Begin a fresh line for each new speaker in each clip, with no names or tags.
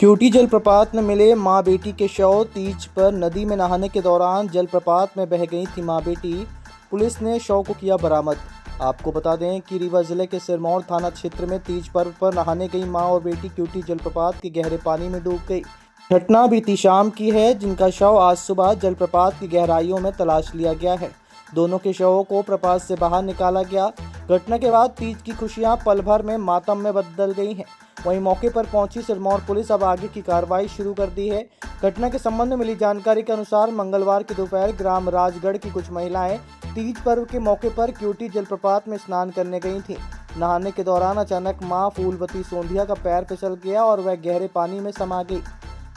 Cutie जलप्रपात में मिले मां बेटी के शव। तीज पर नदी में नहाने के दौरान जलप्रपात में बह गई थी मां बेटी। पुलिस ने शव को किया बरामद। आपको बता दें कि रीवा जिले के सिरमौर थाना क्षेत्र में तीज पर्व पर नहाने गई मां और बेटी क्यूटी जलप्रपात के गहरे पानी में डूब गई। घटना बीती शाम की है, जिनका शव आज सुबह जलप्रपात की गहराइयों में तलाश लिया गया है। दोनों के शवों को प्रपात से बाहर निकाला गया। घटना के बाद तीज की खुशियां पल भर में मातम में बदल गई हैं। वहीं मौके पर पहुंची सिरमौर पुलिस अब आगे की कार्रवाई शुरू कर दी है। घटना के संबंध में मिली जानकारी के अनुसार मंगलवार की दोपहर ग्राम राजगढ़ की कुछ महिलाएं तीज पर्व के मौके पर क्यूटी जलप्रपात में स्नान करने गई थीं। नहाने के दौरान अचानक मां फूलवती सोंधिया का पैर फिसल गया और वह गहरे पानी में समा गई।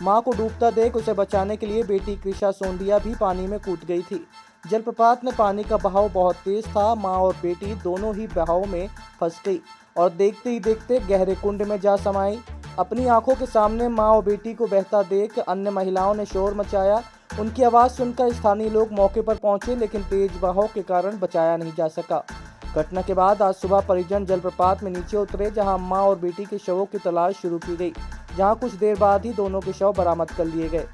मां को डूबता देख उसे बचाने के लिए बेटी कृषा सोंधिया भी पानी में कूद गई थी। जलप्रपात में पानी का बहाव बहुत तेज था। मां और बेटी दोनों ही बहाव में फंस गई और देखते ही देखते गहरे कुंड में जा समाई। अपनी आंखों के सामने मां और बेटी को बहता देख अन्य महिलाओं ने शोर मचाया। उनकी आवाज़ सुनकर स्थानीय लोग मौके पर पहुंचे, लेकिन तेज बहाव के कारण बचाया नहीं जा सका। घटना के बाद आज सुबह परिजन जलप्रपात में नीचे उतरे, जहां मां और बेटी के शवों की तलाश शुरू की गई, जहां कुछ देर बाद ही दोनों के शव बरामद कर लिए गए।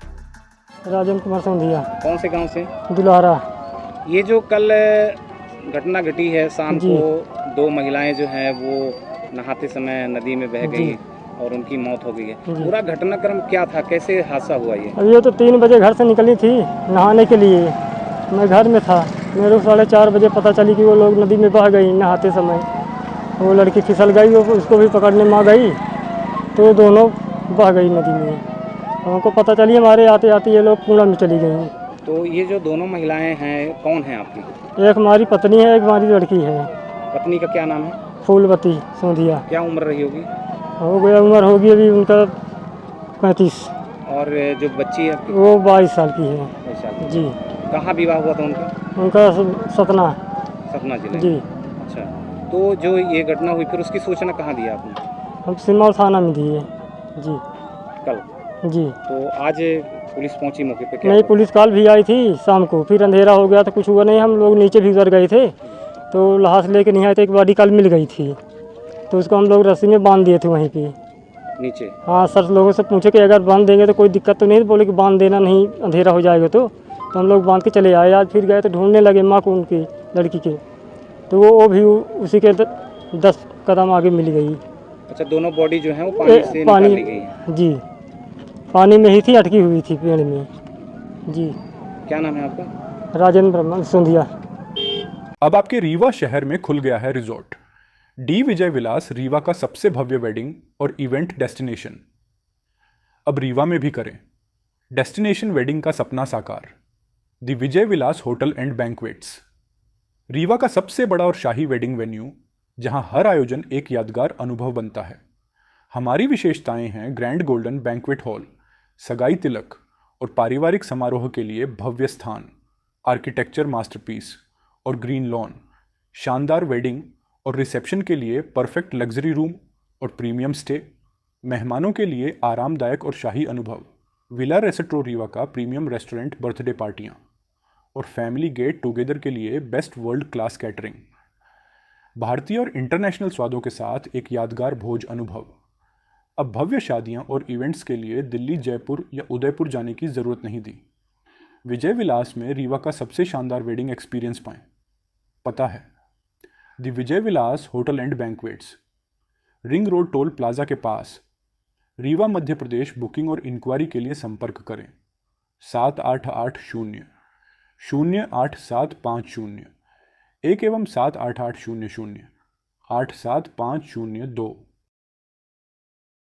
राजन कुमार सोंधिया।
कौन से गांव से?
दुलारा।
ये जो कल घटना घटी है शाम को, दो महिलाएं जो हैं वो नहाते समय नदी में बह गई और उनकी मौत हो गई है। पूरा घटनाक्रम क्या था, कैसे हादसा हुआ ये?
अब ये तो 3 बजे घर से निकली थी नहाने के लिए। मैं घर में था। मेरे को 4:30 बजे पता चली कि वो लोग नदी में बह गई नहाते समय। वो लड़की फिसल गई, वो उसको भी पकड़ने माँ गई तो दोनों बह गई नदी में। हमको पता चली, हमारे आते आते ये लोग कुआं में चली गई।
तो ये जो दोनों महिलाएं हैं कौन है आपकी?
एक हमारी पत्नी है, एक हमारी लड़की है।
पत्नी का क्या नाम है?
फूलवती सोंधिया।
क्या उम्र रही होगी?
हो गया, उम्र होगी अभी उनका 35।
और जो बच्ची है आपकी?
वो 22 साल की है।
22 साल की।
जी।
कहाँ विवाह हुआ था उनका?
उनका सतना।
सतना जिले?
जी।
अच्छा, तो जो ये घटना हुई फिर उसकी सूचना कहाँ दी आपने?
हम सिरमौर थाना में दिए। जी।
कल?
जी।
तो आज पुलिस पहुंची मौके पे? क्या
नहीं, पुलिस कल भी आई थी शाम को, फिर अंधेरा हो गया तो कुछ हुआ नहीं। हम लोग नीचे भी उतर गए थे तो लाश लेके नहीं आए थे। एक बॉडी कल मिल गई थी तो उसको हम लोग रस्सी में बांध दिए थे वहीं पे
नीचे।
हाँ, सर लोगों से पूछे कि अगर बांध देंगे तो कोई दिक्कत तो नहीं? बोले कि बांध देना, नहीं अंधेरा हो जाएगा। तो हम लोग बांध के चले आए। आज फिर गए तो ढूंढने लगे माँ को, उनकी लड़की के, तो वो भी उसी के 10 कदम आगे मिल गई।
अच्छा, दोनों बॉडी जो है वो पानी से निकाल ली गई है?
जी, पानी में ही थी, अटकी हुई थी पेड़ में। जी।
क्या नाम है आपका?
राजेंद्र सोंधिया।
अब आपके रीवा शहर में खुल गया है रिजॉर्ट डी विजय विलास, रीवा का सबसे भव्य वेडिंग और इवेंट डेस्टिनेशन। अब रीवा में भी करें डेस्टिनेशन वेडिंग का सपना साकार। The Vijay Vilas hotel and banquets, Rewa का सबसे बड़ा और शाही वेडिंग वेन्यू, जहां हर आयोजन एक यादगार अनुभव बनता है। हमारी विशेषताएं हैं ग्रैंड गोल्डन बैंक्वेट हॉल, सगाई तिलक और पारिवारिक समारोह के लिए भव्य स्थान, आर्किटेक्चर मास्टरपीस और ग्रीन लॉन, शानदार वेडिंग और रिसेप्शन के लिए परफेक्ट लग्जरी रूम और प्रीमियम स्टे, मेहमानों के लिए आरामदायक और शाही अनुभव, विला रेस्टोरेंट रीवा का प्रीमियम रेस्टोरेंट, बर्थडे पार्टियां और फैमिली गेट टुगेदर के लिए बेस्ट वर्ल्ड क्लास कैटरिंग, भारतीय और इंटरनेशनल स्वादों के साथ एक यादगार भोज अनुभव। अब भव्य शादियां और इवेंट्स के लिए दिल्ली, जयपुर या उदयपुर जाने की ज़रूरत नहीं दी। विजय विलास में रीवा का सबसे शानदार वेडिंग एक्सपीरियंस पाएं। पता है the Vijay Vilas hotel and banquets, ring road toll plaza के पास, रीवा, मध्य प्रदेश। बुकिंग और इंक्वायरी के लिए संपर्क करें 7880-08750 1 एवं 78800 87502।